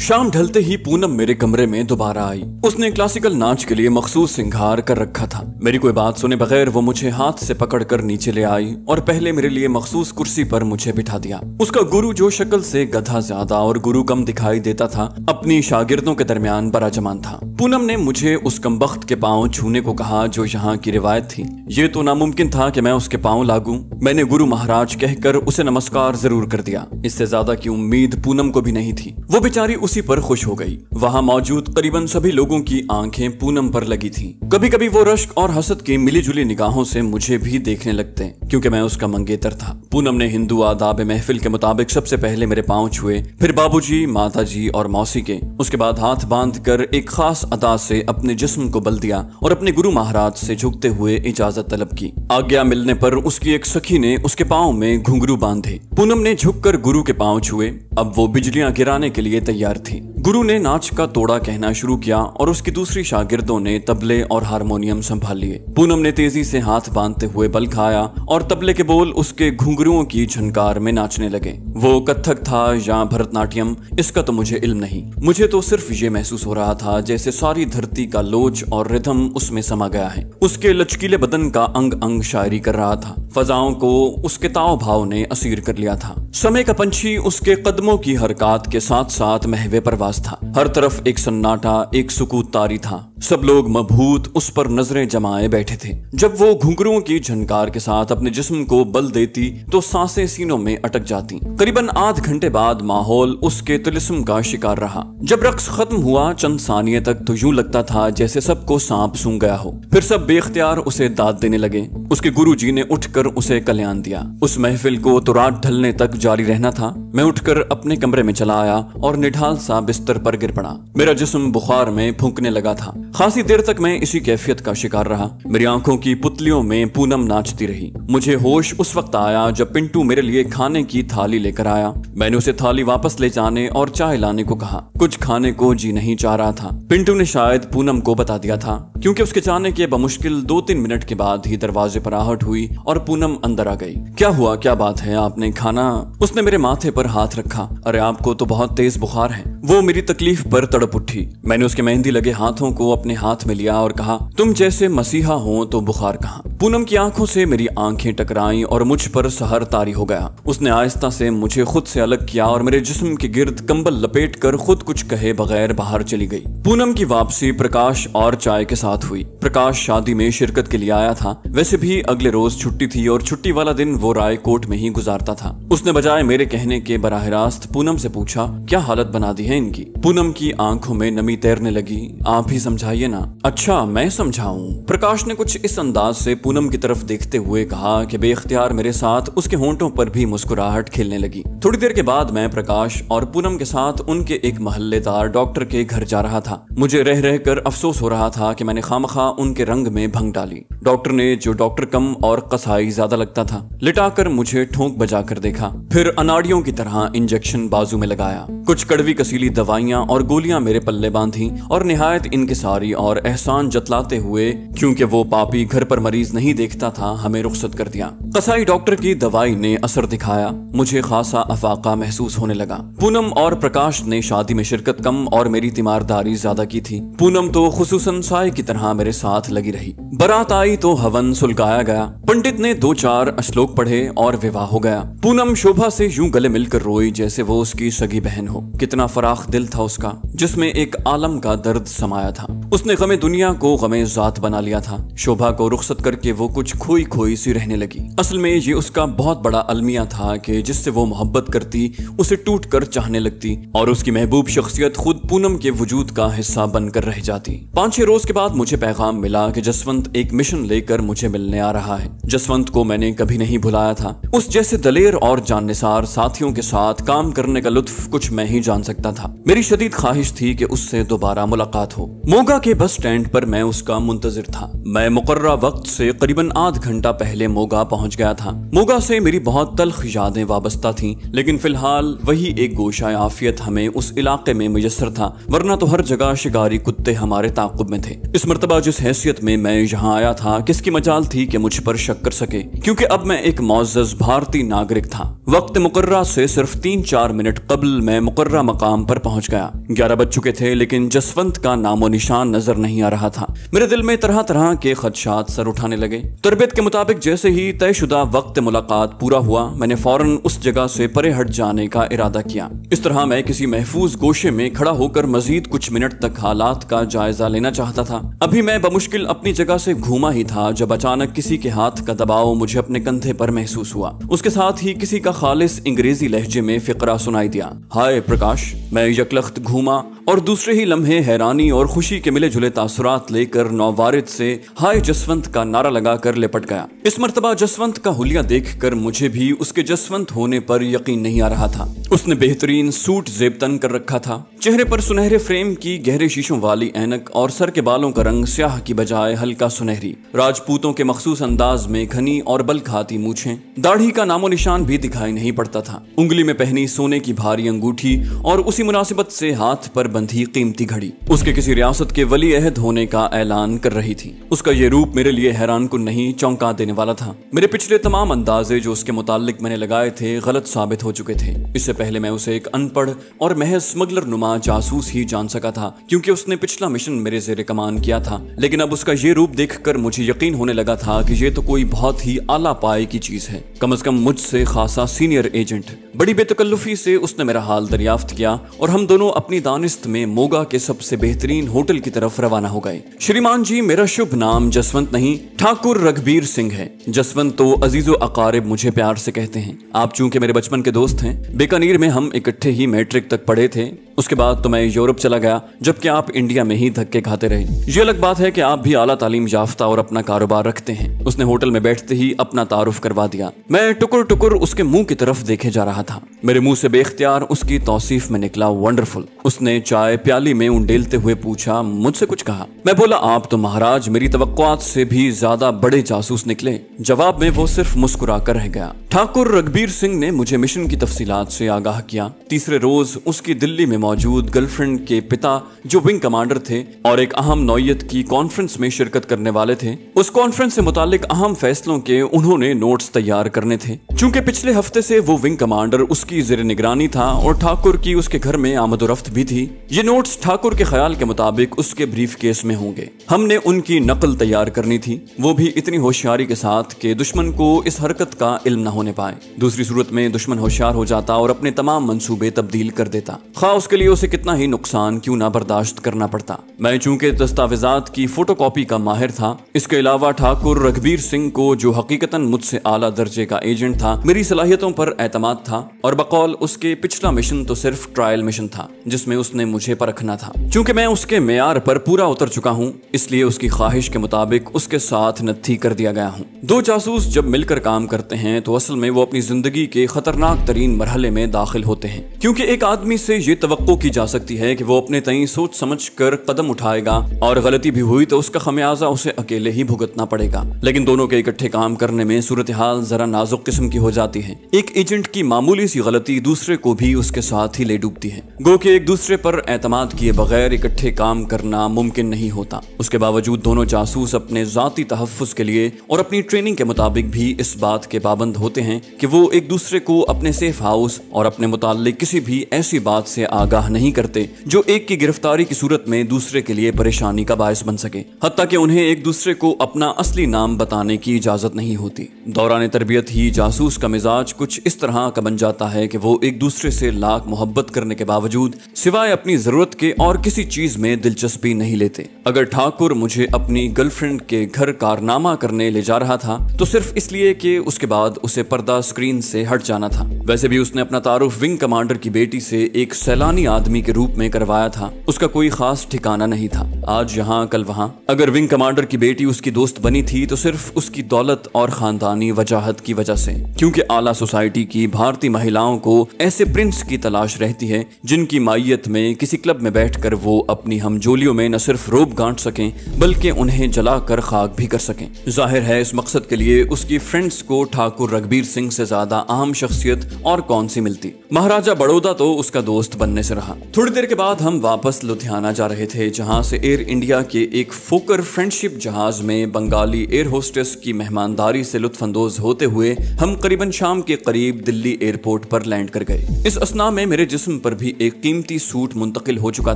शाम ढलते ही पूनम मेरे कमरे में दोबारा आई। उसने क्लासिकल नाच के लिए मखसूस श्रृंगार कर रखा था। मेरी कोई बात सुने बगैर वो मुझे हाथ से पकड़कर नीचे ले आई और पहले मेरे लिए मखसूस कुर्सी पर मुझे बिठा दिया। उसका गुरु, जो शक्ल से गधा ज्यादा और गुरु कम दिखाई देता था, अपनी शागिर्दों के दरमियान बराजमान था। पूनम ने मुझे उस कमबख्त के पांव छूने को कहा जो यहाँ की रिवायत थी। ये तो नामुमकिन था कि मैं उसके पांव लागूं। मैंने गुरु महाराज कहकर उसे नमस्कार जरूर कर दिया। इससे ज्यादा की उम्मीद पूनम को भी नहीं थी। वो बेचारी उसी पर खुश हो गई। वहाँ मौजूद करीबन सभी लोगों की आंखें पूनम पर लगी थी। कभी कभी वो रश्क और हसद की मिली जुली निगाहों से मुझे भी देखने लगते, क्योंकि मैं उसका मंगेतर था। पूनम ने हिंदू आदाब महफिल के मुताबिक सबसे पहले मेरे पांव छुए, फिर बाबूजी, माताजी और मौसी के। उसके बाद हाथ बांधकर एक खास अदा से अपने जिस्म को बल दिया और अपने गुरु महाराज से झुकते हुए इजाजत तलब की। आज्ञा मिलने पर उसकी एक सखी ने उसके पांव में घुंघरू बांधे। पूनम ने झुककर गुरु के पांव छुए। अब वो बिजलियां गिराने के लिए तैयार थी। गुरु ने नाच का तोड़ा कहना शुरू किया और उसकी दूसरी शागिर्दों ने तबले और हारमोनियम संभाल लिए। पूनम ने तेजी से हाथ बांधते हुए बल खाया और तबले के बोल उसके घुंघरुओं की झनकार में नाचने लगे। वो कत्थक था या भरतनाट्यम, इसका तो मुझे इल्म नहीं। मुझे तो सिर्फ ये महसूस हो रहा था जैसे सारी धरती का लोच और रिदम उसमें समा गया है। उसके लचकीले बदन का अंग अंग शायरी कर रहा था। फजाओं को उसके ताव भाव ने असीर कर लिया था। समय का पंछी उसके कदमों की हरकत के साथ साथ महवे परवास था। हर तरफ एक सन्नाटा, एक सुकूत तारी था। सब लोग मबहूत उस पर नजरें जमाए बैठे थे। जब वो घुंघरुओं की झनकार के साथ अपने जिस्म को बल देती तो सांसें सीनों में अटक जाती। करीबन आध घंटे बाद माहौल उसके तिलिस्म का शिकार रहा। जब रक्स खत्म हुआ चंद सानिये तक तो यूं लगता था जैसे सबको सांप सूंघ गया हो। फिर सब बेख्तियार उसे दाद देने लगे। उसके गुरुजी ने उठकर उसे कल्याण दिया। उस महफिल को तो रात ढलने तक जारी रहना था। मैं उठकर अपने कमरे में चला आया और निढाल सा बिस्तर पर गिर पड़ा। मेरा जिस्म बुखार में फूंकने लगा था। खासी देर तक मैं इसी कैफियत का शिकार रहा। मेरी आंखों की पुतलियों में पूनम नाचती रही। मुझे होश उस वक्त आया जब पिंटू मेरे लिए खाने की थाली लेकर आया। मैंने उसे थाली वापस ले जाने और चाय लाने को कहा। कुछ खाने को जी नहीं चाह रहा था। पिंटू ने शायद पूनम को बता दिया था, क्योंकि उसके जाने के बमुश्किल 2-3 मिनट के बाद ही दरवाजे पर आहट हुई और पूनम अंदर आ गई। क्या हुआ, क्या बात है, आपने खाना? उसने मेरे माथे पर हाथ रखा। अरे आपको तो बहुत तेज बुखार है। वो मेरी तकलीफ पर तड़प उठी। मैंने उसके मेहंदी लगे हाथों को अपने हाथ में लिया और कहा, तुम जैसे मसीहा हो तो बुखार कहाँ? पूनम की आंखों से मेरी आंखें टकराईं और मुझ पर सहर तारी हो गया। उसने आहिस्ता से मुझे खुद से अलग किया और मेरे जिस्म के गिर्द कंबल लपेट कर खुद कुछ कहे बगैर बाहर चली गई। पूनम की वापसी प्रकाश और चाय के साथ हुई। प्रकाश शादी में शिरकत के लिए आया था। वैसे भी अगले रोज छुट्टी थी और छुट्टी वाला दिन वो रायकोट में ही गुजारता था। उसने बजाय मेरे कहने के बराह रास्त पूनम से पूछा, क्या हालत बना दी है इनकी? पूनम की आंखों में नमी तैरने लगी। आप ही समझाइए ना। अच्छा, मैं समझाऊं? प्रकाश ने कुछ इस अंदाज से पूनम की तरफ देखते हुए कहा कि बेख्तियार मेरे साथ उसके होंठों पर भी मुस्कुराहट खेलने लगी। थोड़ी देर के बाद मैं प्रकाश और पूनम के साथ उनके एक महल्लेदार डॉक्टर के घर जा रहा था। मुझे रह रहकर अफसोस हो रहा था कि मैंने खामखा उनके रंग में भंग डाली। डॉक्टर ने, जो डॉक्टर कम और कसाई ज्यादा लगता था, लिटाकर मुझे ठोंक बजाकर देखा। फिर अनाड़ियों की तरह इंजेक्शन बाजू में लगाया। कुछ कड़वी कसीली दवाइयां और गोलियां मेरे पल्ले बांधी और निहायत इनकिसारी और एहसान जतलाते हुए, क्योंकि वो पापी घर पर मरीज नहीं देखता था, हमें रुखसत कर दिया। कसाई डॉक्टर की दवाई ने असर दिखाया। मुझे खासा अफाका महसूस होने लगा। पूनम और प्रकाश ने शादी में शिरकत कम और मेरी तीमारदारी ज्यादा की थी। पूनम तो खुसूसन साए की तरह मेरे साथ लगी रही। बारात आई तो हवन सुलगाया गया। पंडित ने 2-4 श्लोक पढ़े और विवाह हो गया। पूनम शोभा से यूं गले मिलकर रोई जैसे वो उसकी सगी बहन हो। कितना फराख दिल था उसका, जिसमें एक आलम का दर्द समाया था। उसने गमे दुनिया को गमे जात बना लिया था। शोभा को रुखसत करके वो कुछ खोई खोई सी रहने लगी। असल में ये उसका बहुत बड़ा अलमिया था कि जिससे वो मोहब्बत करती उसे टूट कर चाहने लगती और उसकी महबूब शख्सियत खुद पूनम के वजूद का हिस्सा बनकर रह जाती। 5-6 रोज के बाद मुझे पैगाम मिला कि जसवंत एक मिशन लेकर मुझे मिलने आ रहा है। जसवंत को मैंने कभी नहीं भुलाया था। उस जैसे दलेर और जाननिसार साथियों के साथ काम करने का लुत्फ कुछ मैं ही जान सकता था। मेरी शदीद ख्वाहिश थी कि उससे दोबारा मुलाकात हो। मोगा के बस स्टैंड पर मैं उसका मुंतजिर था। मैं मुकर्रा वक्त से करीबन आध घंटा पहले मोगा पहुंच गया था। मोगा से मेरी बहुत तल्ख यादें वाबस्ता थीं, लेकिन फिलहाल वही एक गोशा आफियत हमें उस इलाके में मुयस्सर था, वरना तो हर जगह शिकारी कुत्ते हमारे ताक़ुब में थे। इस मर्तबा जिस हैसियत में मैं यहाँ आया था, किसकी मजाल थी कि मुझ पर शक कर सके, क्योंकि अब मैं एक मुअज़्ज़ज़ भारतीय नागरिक था। वक्त मुकर्रा से सिर्फ 3-4 मिनट कबल मैं मुकर्रा मकाम पर पहुंच गया। 11 बज चुके थे, लेकिन जसवंत का नामो निशान नजर नहीं आ रहा था। मेरे दिल में तरह तरह के खदशात सर उठाने लगे। तरबियत के मुताबिक जैसे ही तयशुदा वक्त मुलाकात पूरा हुआ, मैंने फौरन उस जगह से परे हट जाने का इरादा किया। इस तरह मैं किसी महफूज गोशे में खड़ा होकर मजीद कुछ मिनट तक हालात का जायजा लेना चाहता था। अभी मैं बमुश्किल अपनी जगह से घूमा ही था जब अचानक किसी के हाथ का दबाव मुझे अपने कंधे पर महसूस हुआ। उसके साथ ही किसी का खालिस अंग्रेजी लहजे में फिकरा सुनाई दिया, हाय प्रकाश। मैं यकलख्त घूमा और दूसरे ही लम्हे हैरानी और खुशी के मिले जुले तासुरात लेकर नौवारिद से हाय जसवंत का नारा लगाकर लिपट गया। इस मर्तबा जसवंत का हुलिया देखकर मुझे भी उसके जसवंत होने पर यकीन नहीं आ रहा था। उसने बेहतरीन सूट जेब तन कर रखा था, चेहरे पर सुनहरे फ्रेम की गहरे शीशों वाली ऐनक और सर के बालों का रंग स्याह की बजाय हल्का सुनहरी, राजपूतों के मखसूस अंदाज में घनी और बल खाती मूछें, दाढ़ी का नामो निशान भी दिखाई नहीं पड़ता था। उंगली में पहनी सोने की भारी अंगूठी और उसी मुनासिबत से हाथ पर बंधी कीमती घड़ी उसके किसी रियासत के वली अहद होने का ऐलान कर रही थी। उसका ये रूप मेरे लिए हैरान कुन नहीं, चौंका देने वाला था। मेरे पिछले तमाम अंदाजे जो उसके मुतालिक मैंने लगाए थे गलत साबित हो चुके थे। इससे पहले मैं उसे एक अनपढ़ और महज स्मगलर नुमा जासूस ही जान सका था, क्योंकि उसने पिछला मिशन मेरे ज़ेरे कमान किया था। लेकिन अब उसका ये रूप देखकर मुझे यकीन होने लगा था कि ये तो कोई बहुत ही आला पाए की चीज है, कम से कम मुझसे खासा सीनियर एजेंट। बड़ी बेतकल्लुफी से उसने मेरा हाल दरियाफ्त किया और हम दोनों अपनी दानिस्त में मोगा के सबसे बेहतरीन होटल की तरफ रवाना हो गए। श्रीमान जी, मेरा शुभ नाम जसवंत नहीं, ठाकुर रघबीर सिंह है। जसवंत तो अजीजो अकारिब मुझे प्यार से कहते हैं। आप चूंकि मेरे बचपन के दोस्त हैं, बीकानेर में हम इकट्ठे ही मैट्रिक तक पढ़े थे। उसके बाद तो मैं यूरोप चला गया, जबकि आप इंडिया में ही धक्के खाते रहे। ये अलग बात है कि आप भी आला तालीम याफ्ता और अपना कारोबार रखते हैं। उसने होटल में बैठते ही अपना तारुफ करवा दिया। मैं टुकुर टुकुर उसके मुंह की तरफ देखे जा रहा था। मेरे मुंह से बेख्तियार उसकी तौसीफ में निकला, वंडरफुल। उसने चाय प्याली में उंडेलते हुए पूछा, मुझसे कुछ कहा? मैं बोला, आप तो महाराज मेरी तवक्कुआत से भी ज्यादा बड़े जासूस निकले। जवाब में वो सिर्फ मुस्कुरा कर रह गया। ठाकुर रघबीर सिंह ने मुझे मिशन की तफसीलात से आगाह किया। तीसरे रोज उसकी दिल्ली में मौजूद गर्लफ्रेंड के पिता, जो विंग कमांडर थे और एक अहम नौयत की कॉन्फ्रेंस में शिरकत करने वाले थे, उस कॉन्फ्रेंस से मुतालिक अहम फैसलों के उन्होंने नोट्स तैयार करने थे। चूंकि पिछले हफ्ते से वो विंग कमांडर उसकी ज़ेरे निगरानी था और ठाकुर की उसके घर में आमदोरफ्त भी थी, ये नोट्स ठाकुर के ख्याल के मुताबिक उसके ब्रीफ केस में होंगे। हमने उनकी नकल तैयार करनी थी, वो भी इतनी होशियारी के साथ कि दुश्मन को इस हरकत का इल्म न होने पाए। दूसरी सूरत में दुश्मन होशियार हो जाता और अपने तमाम मंसूबे तब्दील कर देता, खा उसके लिए उसे कितना ही नुकसान क्यों ना बर्दाश्त करना पड़ता। मैं चूंकि दस्तावेजात की फोटोकॉपी का माहिर था, इसके अलावा ठाकुर रघबीर सिंह को, जो हकीकतन मुझसे आला दर्जे का एजेंट था, मेरी सलाहियतों पर एतमाद था और बकौल उसके पिछला मिशन तो सिर्फ ट्रायल मिशन था जिसमें उसने मुझे परखना था। चूंकि मैं उसके मेयार पर पूरा उतर चुका हूँ, इसलिए उसकी ख्वाहिश के मुताबिक उसके साथ नत्थी कर दिया गया हूँ। दो जासूस जब मिलकर काम करते हैं तो असल में वो अपनी जिंदगी के खतरनाक तरीन मरहले में दाखिल होते हैं, क्योंकि एक आदमी से ये तवक्को की जा सकती है कि वो अपने तई सोच समझ कर कदम उठाएगा और गलती भी हुई तो उसका खमियाजा उसे अकेले ही भुगतना पड़ेगा। लेकिन दोनों के इकट्ठे काम करने में सूरत हाल जरा नाजुक किस्म की हो जाती है। एक एजेंट की मामूली सी गलती दूसरे को भी उसके साथ ही ले डूबती है। गो के एक दूसरे पर एतमाद किए बगैर इकट्ठे काम करना मुमकिन नहीं होता। उसके बावजूद दोनों जासूस अपने जाती तहफ्फुज के लिए और अपनी ट्रेनिंग के मुताबिक भी इस बात के पाबंद होते हैं कि वो एक दूसरे को अपने सेफ हाउस और अपने मुताल्लिक किसी भी ऐसी बात से आगाह नहीं करते जो एक की गिरफ्तारी की सूरत में दूसरे के लिए परेशानी का बायस बन सके। हत्ता कि उन्हें एक दूसरे को अपना असली नाम बताने की इजाजत नहीं होती। दौरान तरबियत ही जासूस का मिजाज कुछ इस तरह का बन जाता है कि वो एक दूसरे से लाख मोहब्बत करने के बावजूद सिवाय अपनी जरूरत के और किसी चीज में दिलचस्पी नहीं लेते। अगर ठाकुर मुझे अपनी गर्लफ्रेंड के घर कारनामा करने ले जा रहा था तो सिर्फ इसलिए कि उसके बाद उसे पर्दा स्क्रीन से हट जाना था। वैसे भी उसने अपना तारुफ विंग कमांडर की बेटी से एक सैलानी आदमी के रूप में करवाया था। उसका कोई खास ठिकाना नहीं था, आज यहाँ कल वहाँ। अगर विंग कमांडर की बेटी उसकी दोस्त बनी थी तो सिर्फ उसकी दौलत और खानदानी वजाहत की वजह से, क्योंकि आला सोसाइटी की भारतीय महिलाओं को ऐसे प्रिंस की तलाश रहती है जिनकी मायत में किसी क्लब में बैठकर वो अपनी हमजोलियों में न सिर्फ रोब गांठ सकें बल्कि उन्हें जलाकर खाक भी कर सकें। जाहिर है इस मकसद के लिए उसकी फ्रेंड्स को ठाकुर रघबीर सिंह से ज्यादा अहम शख्सियत और कौन सी मिलती। महाराजा बड़ौदा तो उसका दोस्त बनने से से रहा। थोड़ी देर के बाद हम वापस लुधियाना जा रहे थे, जहां से एयर इंडिया के एक फोकर फ्रेंडशिप जहाज में बंगाली एयर होस्टेस की मेहमानदारी से लुत्फानंदोज होते हुए हम करीबन शाम के करीब दिल्ली एयरपोर्ट पर लैंड कर गए। इस असना में मेरे जिस्म पर भी एक कीमती सूट मुंतकिल हो चुका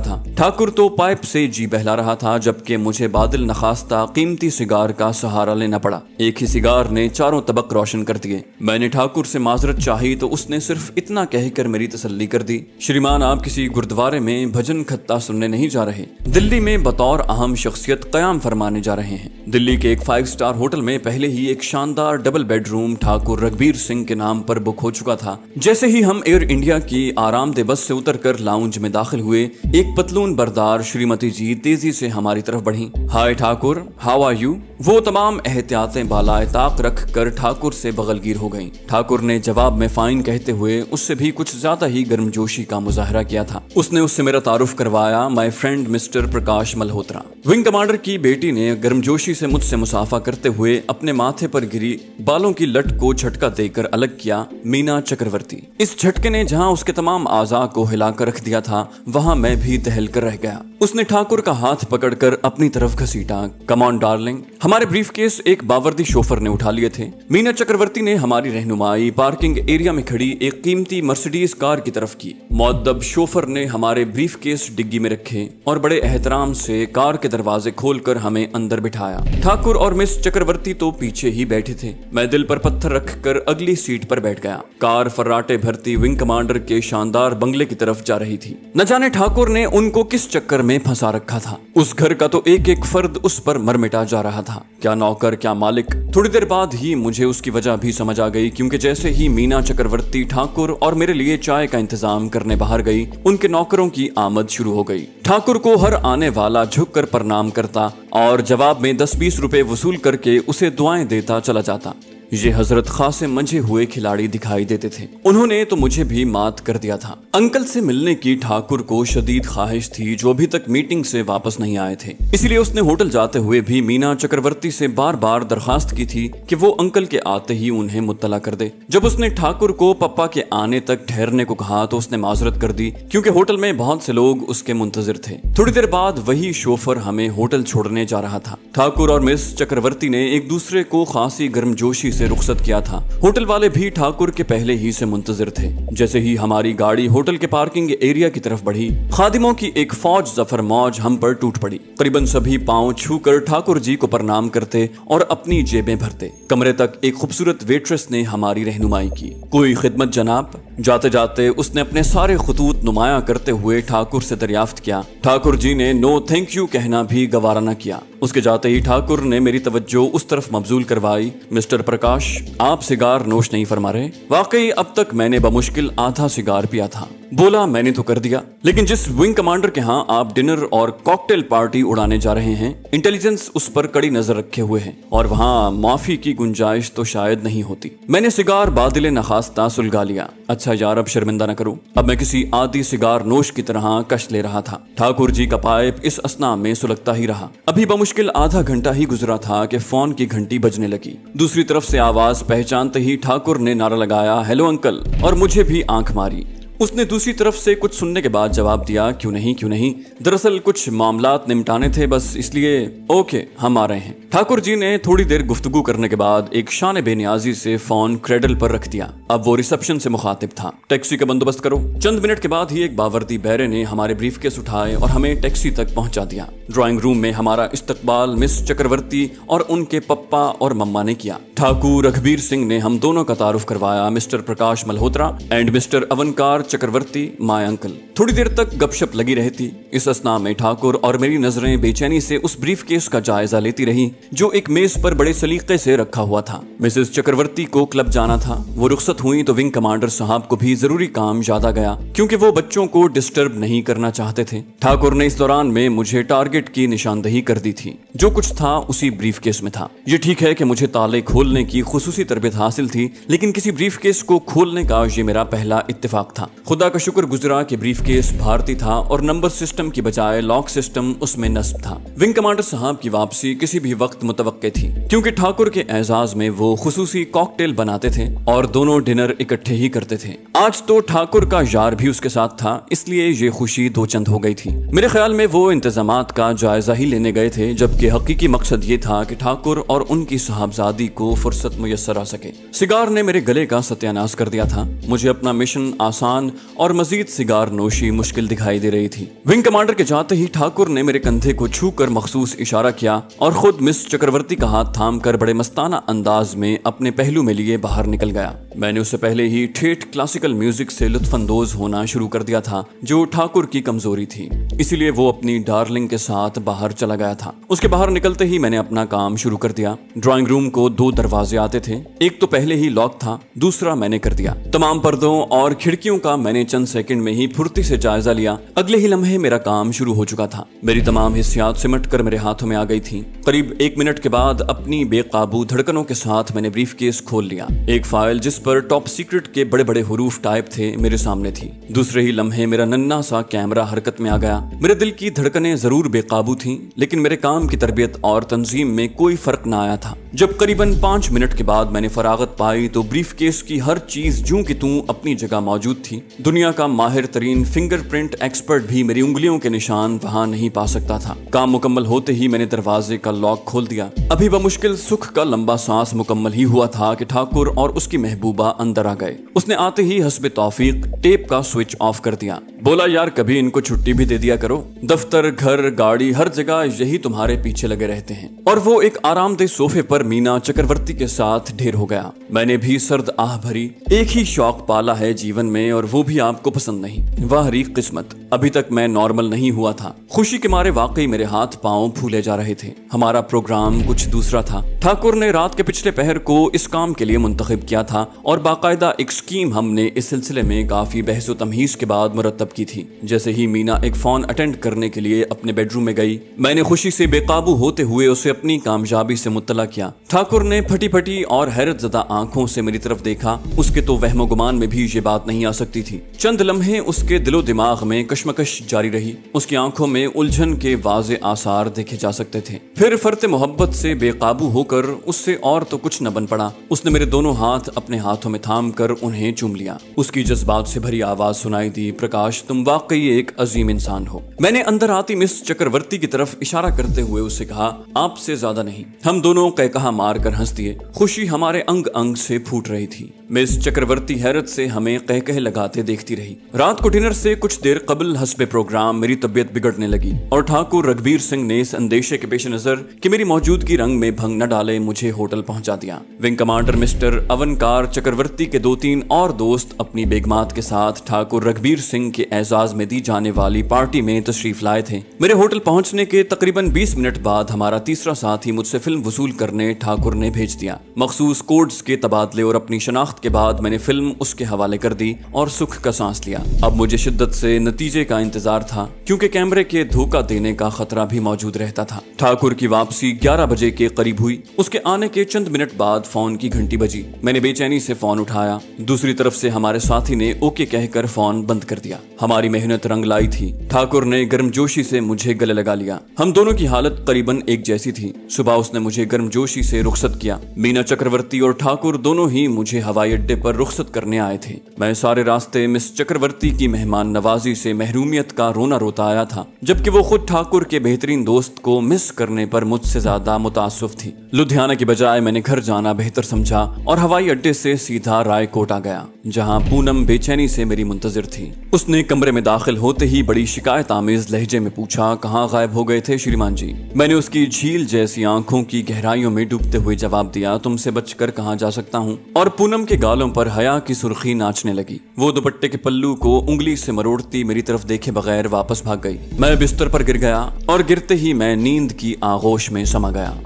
था। ठाकुर तो पाइप से जी बहला रहा था, जबकि मुझे बादल नखास्ता कीमती सिगार का सहारा लेना पड़ा। एक ही सिगार ने चारों तबक रोशन कर दिए। मैंने ठाकुर से माजरत चाही तो उसने सिर्फ इतना कहकर मेरी तसल्ली कर दी, श्रीमान आप किसी गुरुद्वारे में भजन खत्ता सुनने नहीं जा रहे, दिल्ली में बतौर अहम शख्सियत कयाम फरमाने जा रहे हैं। दिल्ली के एक 5 स्टार होटल में पहले ही एक शानदार डबल बेडरूम ठाकुर रघबीर सिंह के नाम पर बुक हो चुका था। जैसे ही हम एयर इंडिया की आरामदेह बस से उतरकर लाउंज में दाखिल हुए, एक पतलून बरदार श्रीमती जी तेजी से हमारी तरफ बढ़ी। हाय ठाकुर, हाउ आर यू? वो तमाम एहतियातें बालाए ताक रख कर ठाकुर से बगलगीर हो गईं। ठाकुर ने जवाब में फाइन कहते हुए उससे भी कुछ ज्यादा ही गर्मजोशी का मुजाहरा किया था। उसने उससे मेरा तारुफ करवाया, my friend mister Prakash Malhotra. Wing commander की बेटी ने गर्मजोशी से मुझसे मुसाफा करते हुए अपने माथे पर गिरी बालों की लट को झटका देकर अलग किया, मीना चक्रवर्ती। इस झटके ने जहां उसके तमाम आज़ा को हिलाकर रख दिया था, वहां मैं भी दहल कर रह गया। उसने ठाकुर का हाथ पकड़कर अपनी तरफ घसीटा। Come on darling. हमारे ब्रीफकेस एक बावर्दी शोफर ने उठा लिए थे। मीना चक्रवर्ती ने हमारी रहनुमाई पार्किंग एरिया में खड़ी एक कीमती मर्सिडीज कार की तरफ की। मुअद्दब शोफर ने हमारे ब्रीफकेस डिग्गी में रखे और बड़े एहतराम से कार के दरवाजे खोलकर हमें अंदर बिठाया। ठाकुर और मिस चक्रवर्ती तो पीछे ही बैठे थे। मैं दिल पर पत्थर रखकर अगली सीट पर बैठ गया। कार फर्राटे भरती विंग कमांडर के शानदार बंगले की तरफ जा रही थी। न जाने ठाकुर ने उनको किस चक्कर में फंसा रखा था। उस घर का तो एक एक फर्द उस पर मरमिटा जा रहा था, क्या नौकर क्या मालिक। थोड़ी देर बाद ही मुझे उसकी वजह भी समझ आ गई, क्योंकि जैसे ही मीना चक्रवर्ती ठाकुर और मेरे लिए चाय का इंतजाम करने बाहर गई, उनके नौकरों की आमद शुरू हो गई। ठाकुर को हर आने वाला झुककर प्रणाम करता और जवाब में 10-20 रुपए वसूल करके उसे दुआएं देता चला जाता। ये हजरत खासे मंझे हुए खिलाड़ी दिखाई देते थे। उन्होंने तो मुझे भी मात कर दिया था। अंकल से मिलने की ठाकुर को शदीद ख्वाहिश थी, जो अभी तक मीटिंग से वापस नहीं आए थे। इसलिए उसने होटल जाते हुए भी मीना चक्रवर्ती से बार बार दरखास्त की थी कि वो अंकल के आते ही उन्हें मुत्तला कर दे। जब उसने ठाकुर को पप्पा के आने तक ठहरने को कहा तो उसने माजरत कर दी, क्योंकि होटल में बहुत से लोग उसके मुंतजिर थे। थोड़ी देर बाद वही शोफर हमें होटल छोड़ने जा रहा था। ठाकुर और मिस चक्रवर्ती ने एक दूसरे को खासी गर्मजोशी से रुखसत किया था। होटल वाले भी ठाकुर के पहले ही से मुंतजिर थे। जैसे ही हमारी गाड़ी होटल के पार्किंग एरिया की तरफ बढ़ी, खादिमों की एक फौज जफर मौज हम पर टूट पड़ी। करीबन सभी पांव छूकर ठाकुर जी को प्रणाम करते और अपनी जेबें भरते। कमरे तक एक खूबसूरत वेट्रेस ने हमारी रहनुमाई की। कोई खिदमत जनाब? जाते जाते उसने अपने सारे खतूत नुमाया करते हुए ठाकुर से दरियाफ्त किया। ठाकुर जी ने नो थैंक यू कहना भी गवारा न किया। उसके जाते ही ठाकुर ने मेरी तवज्जो उस तरफ मबजूल करवाई। मिस्टर प्रकाश, आप सिगार नोश नहीं फरमा रहे? वाकई अब तक मैंने बमुश्किल आधा सिगार पिया था। बोला मैंने तो कर दिया, लेकिन जिस विंग कमांडर के यहाँ आप डिनर और कॉकटेल पार्टी उड़ाने जा रहे हैं, इंटेलिजेंस उस पर कड़ी नजर रखे हुए है और वहाँ माफी की गुंजाइश तो शायद नहीं होती। मैंने सिगार बादिले नखास्ता सुलगा लिया। अच्छा यार, अब शर्मिंदा न करो, अब मैं किसी आदि सिगार नोश की तरह कश ले रहा था। ठाकुर जी का पाइप इस असना में सुलगता ही रहा। अभी बमुश्किल आधा घंटा ही गुजरा था कि फोन की घंटी बजने लगी। दूसरी तरफ से आवाज पहचानते ही ठाकुर ने नारा लगाया, हेलो अंकल, और मुझे भी आंख मारी। उसने दूसरी तरफ से कुछ सुनने के बाद जवाब दिया, क्यों नहीं, दरअसल कुछ मामलात निपटाने थे बस, इसलिए ओके हम आ रहे हैं। ठाकुर जी ने थोड़ी देर गुफ्तगू करने के बाद एक शान बेनियाजी से फोन क्रेडल पर रख दिया। अब वो रिसेप्शन से मुखातिब था। टैक्सी का बंदोबस्त करो। चंद मिनट के बाद ही एक बावर्दी बैरे ने हमारे ब्रीफकेस उठाए और हमें टैक्सी तक पहुंचा दिया। ड्राइंग रूम में हमारा इस्तकबाल मिस चक्रवर्ती और उनके पप्पा और मम्मा ने किया। ठाकुर रघबीर सिंह ने हम दोनों का तारुफ करवाया, mister Prakash Malhotra and mister Avankar Chakravarti, my uncle. थोड़ी देर तक गपशप लगी रहती। इस असना में ठाकुर और मेरी नजरें बेचैनी से उस ब्रीफकेस का जायजा लेती रही, जो एक मेज पर बड़े सलीके से रखा हुआ था। मिसेस चक्रवर्ती को क्लब जाना था। वो रुखसत हुई तो विंग कमांडर साहब को भी जरूरी काम याद आ गया, क्योंकि वो बच्चों को डिस्टर्ब नहीं करना चाहते थे। ठाकुर ने इस दौरान में मुझे टारगेट टारगेट की निशानदही कर दी थी। जो कुछ था उसी ब्रीफकेस में था। ये ठीक है कि मुझे ताले खोलने की खुसूसी तरबियत हासिल थी, लेकिन किसी ब्रीफकेस को खोलने का ये मेरा पहला इत्तेफाक था। खुदा का शुक्र गुजरा कि ब्रीफकेस भारतीय था और नंबर सिस्टम की बजाय लॉक सिस्टम उसमें नस्ब था। विंग कमांडर साहब की वापसी किसी भी वक्त मुतवक्के थी, क्योंकि ठाकुर के एजाज में वो खुसूसी कॉकटेल बनाते थे और दोनों डिनर इकट्ठे ही करते थे। आज तो ठाकुर का यार भी उसके साथ था, इसलिए ये खुशी दो चंद हो गई थी। मेरे ख्याल में वो इंतजामात का जायजा ही लेने गए थे, जबकि हकीकी मकसद ये था कि ठाकुर और उनकी साहबजादी को फुर्सत मुयस्सर आ सके। सिगार ने मेरे गले का सत्यानाश कर दिया था। मुझे अपना मिशन आसान और मजीद सिगार नोशी मुश्किल दिखाई दे रही थी। विंग कमांडर के जाते ही ठाकुर ने मेरे कंधे को छू कर मखसूस इशारा किया और खुद मिस चक्रवर्ती का हाथ थाम कर बड़े मस्ताना अंदाज में अपने पहलू में लिए बाहर निकल गया। मैंने उससे पहले ही ठेठ क्लासिकल म्यूजिक से लुत्फानंदोज होना शुरू कर दिया था, जो ठाकुर की कमजोरी थी। इसीलिए वो अपनी डार्लिंग के साथ बाहर चला गया था। उसके बाहर निकलते ही मैंने अपना काम शुरू कर दिया। ड्राइंग रूम को 2 दरवाजे आते थे, एक तो पहले ही लॉक था, दूसरा मैंने कर दिया। तमाम पर्दों और खिड़कियों का मैंने चंद सेकंड में ही फुर्ती से जायजा लिया। अगले ही लम्हे मेरा काम शुरू हो चुका था। मेरी तमाम हिस्सियात सिमट कर मेरे हाथों में आ गई थी। करीब 1 मिनट के बाद अपनी बेकाबू धड़कनों के साथ मैंने ब्रीफकेस खोल लिया। एक फाइल जिस पर टॉप सीक्रेट के बड़े बड़े हुरूफ टाइप थे मेरे सामने थी। दूसरे ही लम्हे मेरा नन्ना सा कैमरा हरकत में आ गया। मेरे दिल की धड़कनें जरूर बेकाबू थीं, लेकिन मेरे काम की तरबियत और तंजीम में कोई फर्क ना आया था। जब करीबन 5 मिनट के बाद मैंने फरागत पाई तो ब्रीफकेस की हर चीज जूं की तूं अपनी जगह मौजूद थी। दुनिया का माहिर तरीन फिंगरप्रिंट एक्सपर्ट भी मेरी उंगलियों के निशान वहां नहीं पा सकता था। काम मुकम्मल होते ही मैंने दरवाजे का लॉक खोल दिया। अभी बमुश्किल सुख का लंबा सांस मुकम्मल ही हुआ था कि ठाकुर और उसकी महबूबा अंदर आ गए। उसने आते ही हस्बे तौफीक टेप का स्विच ऑफ कर दिया। बोला, यार कभी इनको छुट्टी भी दे दिया करो। दफ्तर, घर, गाड़ी, हर जगह यही तुम्हारे पीछे लगे रहते हैं। और वो एक आरामदेह सोफे पर मीना चक्रवर्ती के साथ ढेर हो गया। मैंने भी सर्द आह भरी। एक ही शौक पाला है जीवन में और वो भी आपको पसंद नहीं। वाह री किस्मत, अभी तक मैं नॉर्मल नहीं हुआ था। खुशी के मारे वाकई मेरे हाथ पांव फूले जा रहे थे। हमारा प्रोग्राम कुछ दूसरा था। ठाकुर ने रात के पिछले पहर को इस काम के लिए मुंतखब किया था और बाकायदा एक स्कीम हमने इस सिलसिले में काफी बहस तमहीज के बाद मुरतब की थी। जैसे ही मीना एक फोन अटेंड करने के लिए अपने बेडरूम में गई, मैंने खुशी से बेकाबू होते हुए उसे अपनी कामयाबी से मुत्तला किया। ठाकुर ने फटी फटी और हैरत ज़दा आंखों से मेरी तरफ देखा। उसके तो वहमो गुमान में भी ये बात नहीं आ सकती थी। चंद लम्हे उसके दिलो दिमाग में कशमकश जारी रही। उसकी आंखों में उलझन के वाज़े आसार देखे जा सकते थे। फिर फरते मोहब्बत से बेकाबू होकर उससे और तो कुछ न बन पड़ा। उसने मेरे दोनों हाथ अपने हाथों में थाम कर उन्हें चूम लिया। उसकी जज्बात से भरी आवाज सुनाई दी, प्रकाश तुम वाकई एक अजीम इंसान हो। मैंने अंदर आती मिस चक्रवर्ती की तरफ इशारा करते हुए उससे कहा, आपसे ज्यादा नहीं। हम दोनों कहकहा मार कर हंस दिए। खुशी हमारे अंग अंग से फूट रही थी। मिस चक्रवर्ती हैरत से हमें कहकह लगाते देखती रही। रात को डिनर से कुछ देर कबल हस्बे प्रोग्राम मेरी तबीयत बिगड़ने लगी और ठाकुर रघुवीर सिंह ने इस अंदेशे के पेश नजर कि मेरी मौजूदगी रंग में भंग न डाले मुझे होटल पहुंचा दिया। विंग कमांडर मिस्टर अवनकार चक्रवर्ती के 2-3 और दोस्त अपनी बेगमात के साथ ठाकुर रघुवीर सिंह के एजाज में दी जाने वाली पार्टी में तशरीफ लाए थे। मेरे होटल पहुंचने के तकरीबन 20 मिनट बाद हमारा तीसरा साथी मुझसे फिल्म वसूल करने ठाकुर ने भेज दिया। मखसूस कोड्स के तबादले और अपनी शनाख्त के बाद मैंने फिल्म उसके हवाले कर दी और सुख का सांस लिया। अब मुझे शिद्दत से नतीजे का इंतजार था, क्योंकि कैमरे के धोखा देने का खतरा भी मौजूद रहता था। ठाकुर की वापसी 11 बजे के करीब हुई। उसके आने के चंद मिनट बाद फोन की घंटी बजी। मैंने बेचैनी से फोन उठाया। दूसरी तरफ से हमारे साथी ने ओके कहकर फोन बंद कर दिया। हमारी मेहनत रंग लाई थी। ठाकुर ने गर्मजोशी से मुझे गले लगा लिया। हम दोनों की हालत करीबन एक जैसी थी। सुबह उसने मुझे गर्मजोशी से रुखसत किया। मीना चक्रवर्ती और ठाकुर दोनों ही मुझे हवाई अड्डे पर रुखसत करने आए थे। मैं सारे रास्ते मिस चक्रवर्ती की मेहमान नवाजी से महरूमियत का रोना रोता आया था, जबकि वो खुद ठाकुर के बेहतरीन दोस्त को मिस करने पर मुझसे ज्यादा मुतासुफ थी। लुधियाना की बजाय मैंने घर जाना बेहतर समझा और हवाई अड्डे से सीधा रायकोट आ गया, जहां पूनम बेचैनी से मेरी मुंतजिर थी। उसने कमरे में दाखिल होते ही बड़ी शिकायत आमेज लहजे में पूछा, कहाँ गायब हो गए थे श्रीमान जी? मैंने उसकी झील जैसी आंखों की गहराइयों में डूबते हुए जवाब दिया, तुमसे बचकर कहाँ जा सकता हूँ। और पूनम के गालों पर हया की सुर्खी नाचने लगी। वो दुपट्टे के पल्लू को उंगली से मरोड़ती मेरी तरफ देखे बगैर वापस भाग गई। मैं बिस्तर पर गिर गया और गिरते ही मैं नींद की आगोश में समा गया।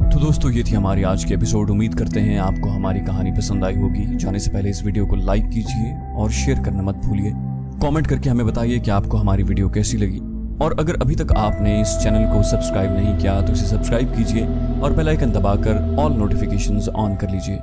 तो दोस्तों, ये थी हमारी आज की एपिसोड। उम्मीद करते हैं आपको हमारी कहानी पसंद आई होगी। जाने से पहले इस वीडियो को लाइक कीजिए और शेयर करना मत भूलिए। कमेंट करके हमें बताइए कि आपको हमारी वीडियो कैसी लगी। और अगर अभी तक आपने इस चैनल को सब्सक्राइब नहीं किया तो इसे सब्सक्राइब कीजिए और बेल आइकन दबाकर ऑल नोटिफिकेशंस ऑन कर लीजिए।